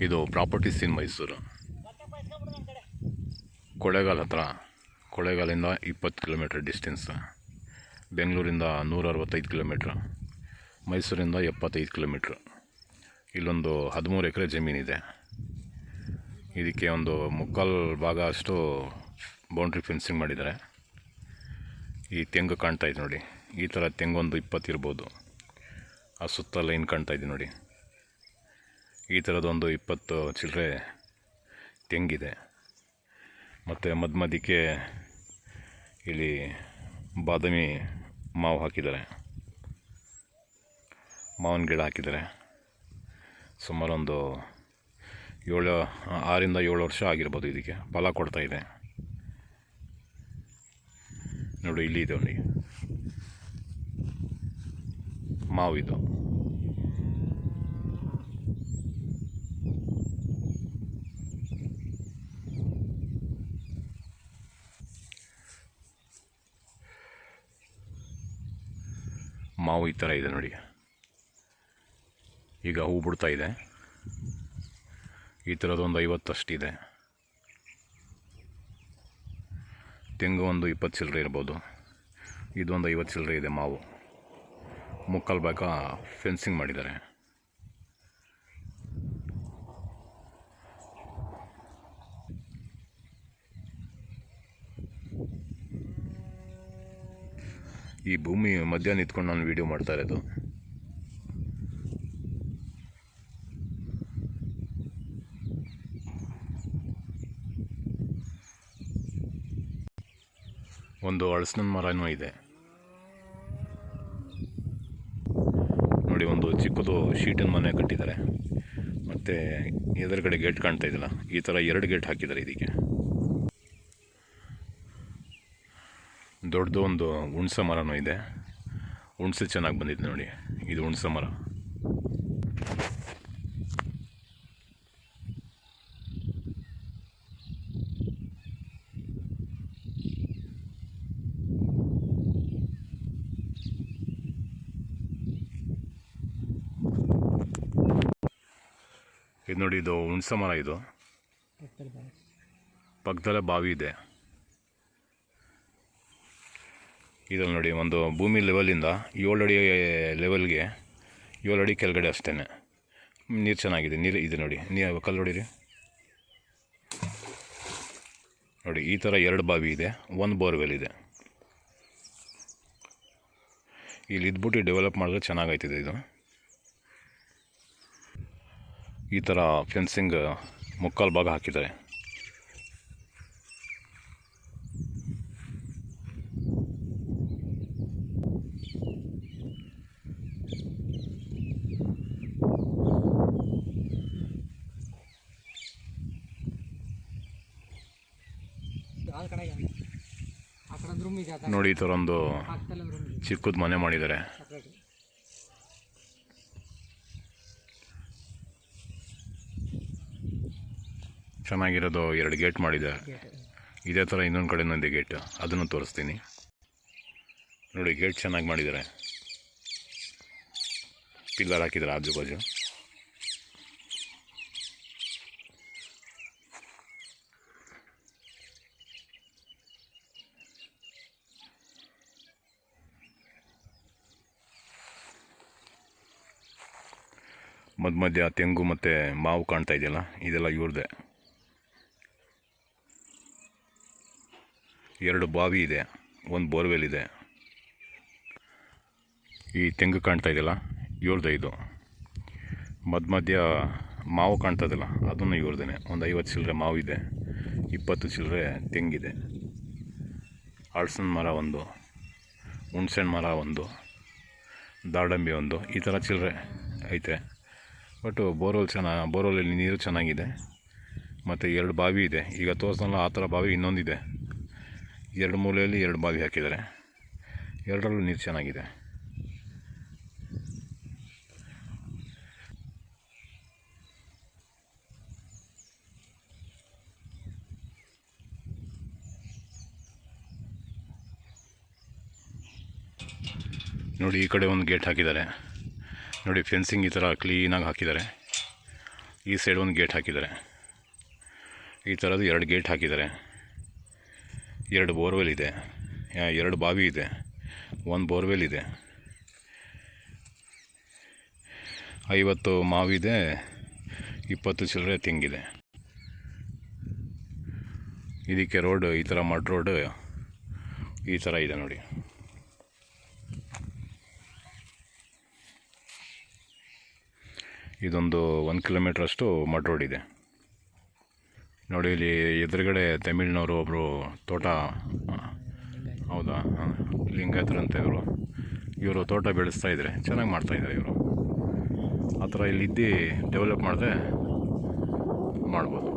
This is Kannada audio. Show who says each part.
Speaker 1: ಇದು ಪ್ರಾಪರ್ಟೀಸ್ ಇನ್ ಮೈಸೂರು. ಕೊಳ್ಳೇಗಾಲ ಹತ್ರ, ಕೊಳ್ಳೇಗಾಲಿಂದ 20 ಕಿಲೋಮೀಟ್ರ್ ಡಿಸ್ಟೆನ್ಸ್, ಬೆಂಗಳೂರಿಂದ 165 ಕಿಲೋಮೀಟ್ರ್, ಮೈಸೂರಿಂದ 75 ಕಿಲೋಮೀಟ್ರ್. ಇಲ್ಲೊಂದು 13 ಎಕರೆ ಜಮೀನಿದೆ. ಇದಕ್ಕೆ ಒಂದು ಮುಕ್ಕಾಲು ಭಾಗ ಅಷ್ಟು ಬೌಂಡ್ರಿ ಫೆನ್ಸಿಂಗ್ ಮಾಡಿದ್ದಾರೆ. ಈ ತೆಂಗು ಕಾಣ್ತಾಯಿದೆ ನೋಡಿ, ಈ ಥರ ತೆಂಗೊಂದು 20 ಇರ್ಬೋದು. ಆ ಸುತ್ತ ಲೈನ್ ಕಾಣ್ತಾಯಿದೆ ನೋಡಿ, ಈ ಥರದೊಂದು 20 ಚಿಲ್ಲರೆ ತೆಂಗಿದೆ. ಮತ್ತು ಮಧ್ಯಕ್ಕೆ ಇಲ್ಲಿ ಬಾದಾಮಿ ಮಾವು ಹಾಕಿದ್ದಾರೆ, ಮಾವಿನ ಗಿಡ ಹಾಕಿದ್ದಾರೆ. ಸುಮಾರು ಒಂದು 6ರಿಂದ 7 ವರ್ಷ ಆಗಿರ್ಬೋದು. ಇದಕ್ಕೆ ಫಲ ಕೊಡ್ತಾಯಿದೆ ನೋಡಿ. ಇಲ್ಲಿ ಇದೆ ನೋಡಿ ಮಾವು. ಇದು ಮಾವು ಈ ಥರ ಇದೆ ನೋಡಿ. ಈಗ ಹೂ ಬಿಡ್ತಾ ಇದೆ. ಈ ಥರದೊಂದು 50 ಅಷ್ಟಿದೆ. ತೆಂಗು ಒಂದು 20 ಚಿಲ್ಲರೆ ಇರ್ಬೋದು. ಇದೊಂದು 50 ಚಿಲ್ಲರೆ ಇದೆ ಮಾವು. ಮುಕ್ಕಾಲು ಭಾಗ ಫೆನ್ಸಿಂಗ್ ಮಾಡಿದ್ದಾರೆ. ಈ ಭೂಮಿ ಮಧ್ಯ ನಿಂತ್ಕೊಂಡು ನಾನು ವೀಡಿಯೋ ಮಾಡ್ತಾ ಇರೋದು. ಒಂದು ಹಲಸಿನ ಮರನೂ ಇದೆ ನೋಡಿ. ಒಂದು ಚಿಕ್ಕದು ಶೀಟಿನ ಮನೆ ಕಟ್ಟಿದ್ದಾರೆ. ಮತ್ತು ಎದುರುಗಡೆ ಗೇಟ್ ಕಾಣ್ತಾ ಇದ್ದಿಲ್ಲ, ಈ ಥರ 2 ಗೇಟ್ ಹಾಕಿದ್ದಾರೆ ಇದಕ್ಕೆ. ದೊಡ್ಡದು ಒಂದು ಹುಣಸೆ ಮರನೂ ಇದೆ. ಹುಣಸೆ ಚೆನ್ನಾಗಿ ಬಂದಿದೆ ನೋಡಿ. ಇದು ಹುಣಸೆ ಮರ. ಇದು ನೋಡಿ, ಇದು ಹುಣಸೆ ಮರ. ಇದು ಪಕ್ಕದಲ್ಲೇ ಬಾವಿ ಇದೆ. ಇದ್ರಲ್ಲಿ ನೋಡಿ, ಒಂದು ಭೂಮಿ ಲೆವೆಲಿಂದ 7 ಅಡಿ ಲೆವೆಲ್ಗೆ 7 ಅಡಿ ಕೆಳಗಡೆ ಅಷ್ಟೇ ನೀರು ಚೆನ್ನಾಗಿದೆ. ನೀರು ಇದೆ ನೋಡಿ, ಕಲ್ಲು ನೋಡಿರಿ ನೋಡಿ. ಈ ಥರ 2 ಬಾವಿ ಇದೆ, 1 ಬೋರ್ವೆಲ್ ಇದೆ. ಇಲ್ಲಿ ಇದ್ಬಿಟ್ಟು ಡೆವಲಪ್ ಮಾಡಿದ್ರೆ ಚೆನ್ನಾಗೈತಿದೆ. ಇದು ಈ ಥರ ಫೆನ್ಸಿಂಗ್ ಮುಕ್ಕಾಲು ಭಾಗ ಹಾಕಿದ್ದಾರೆ. ನೋಡಿ, ಈ ಥರ ಒಂದು ಚಿಕ್ಕದು ಮನೆ ಮಾಡಿದ್ದಾರೆ. ಚೆನ್ನಾಗಿರೋದು 2 ಗೇಟ್ ಮಾಡಿದ್ದಾರೆ. ಇದೇ ಥರ ಇನ್ನೊಂದು ಕಡೆನೂ ಇದೆ ಗೇಟ್, ಅದನ್ನು ತೋರಿಸ್ತೀನಿ ನೋಡಿ. ಗೇಟ್ ಚೆನ್ನಾಗಿ ಮಾಡಿದ್ದಾರೆ, ಪಿಲ್ಲರ್ ಹಾಕಿದ್ದಾರೆ ಆಜು ಬಾಜು. ಮಧ್ಯ ತೆಂಗು ಮತ್ತು ಮಾವು ಕಾಣ್ತಾ ಇದೆಯಲ್ಲ, ಇದೆಲ್ಲ ಇವ್ರದ್ದೇ. 2 ಬಾವಿ ಇದೆ, 1 ಬೋರ್ವೆಲ್ ಇದೆ. ಈ ತೆಂಗು ಕಾಣ್ತಾ ಇದೆಯಲ್ಲ, ಇವ್ರದ್ದೇ. ಇದು ಮಧ್ಯ ಮಾವು ಕಾಣ್ತಾ ಇದೆಯಲ್ಲ, ಅದನ್ನು ಇವ್ರದ್ದೇ. ಒಂದು 50 ಚಿಲ್ಲರೆ ಮಾವು ಇದೆ, 20 ಚಿಲ್ಲರೆ ತೆಂಗಿದೆ. ಹಲಸಿನ ಮರ 1, ಹುಣಸೆ ಮರ 1, ದಾಡಂಬಿ 1, ಈ ಥರ ಚಿಲ್ಲರೆ ಐತೆ. ಬಟ್ ಬೋರ್ವೆಲಲ್ಲಿ ನೀರು ಚೆನ್ನಾಗಿದೆ. ಮತ್ತು 2 ಬಾವಿ ಇದೆ. ಈಗ ತೋರಿಸಲ್ಲ ಆ ಥರ ಬಾವಿ ಇನ್ನೊಂದಿದೆ. 2 ಮೂಲೆಯಲ್ಲಿ 2 ಬಾವಿ ಹಾಕಿದ್ದಾರೆ. 2ರಲ್ಲೂ ನೀರು ಚೆನ್ನಾಗಿದೆ. ನೋಡಿ, ಈ ಕಡೆ ಒಂದು ಗೇಟ್ ಹಾಕಿದ್ದಾರೆ ನೋಡಿ. ಫೆನ್ಸಿಂಗ್ ಈ ಥರ ಕ್ಲೀನಾಗಿ ಹಾಕಿದ್ದಾರೆ. ಈ ಸೈಡ್ ಒಂದು ಗೇಟ್ ಹಾಕಿದ್ದಾರೆ. ಈ ಥರದ್ದು 2 ಗೇಟ್ ಹಾಕಿದ್ದಾರೆ. 2 ಬೋರ್ವೆಲ್ ಇದೆ, 2 ಬಾವಿ ಇದೆ, 1 ಬೋರ್ವೆಲ್ ಇದೆ. 50 ಮಾವಿದೆ, 20 ಚಿಲ್ಲರೆ ತೆಂಗಿದೆ. ಇದಕ್ಕೆ ರೋಡ್ ಈ ಥರ ಮಡ್ ರೋಡ್ ಈ ಥರ ಇದೆ ನೋಡಿ. ಇದೊಂದು 1 ಕಿಲೋಮೀಟ್ರಷ್ಟು ಮಡ್ ರೋಡ್ ಇದೆ ನೋಡಿ. ಇಲ್ಲಿ ಎದುರುಗಡೆ ತಮಿಳ್ನವರು ಒಬ್ಬರು ತೋಟ, ಹೌದಾ, ಲಿಂಗಾಯತರಂತೆ ಇವರು ತೋಟ ಬೆಳೆಸ್ತಾಯಿದ್ದಾರೆ, ಚೆನ್ನಾಗಿ ಮಾಡ್ತಾಯಿದ್ದಾರೆ ಇವರು. ಆ ಥರ ಇಲ್ಲಿದ್ದು ಡೆವಲಪ್ ಮಾಡಿದ್ರೆ ಮಾಡ್ಬೋದು.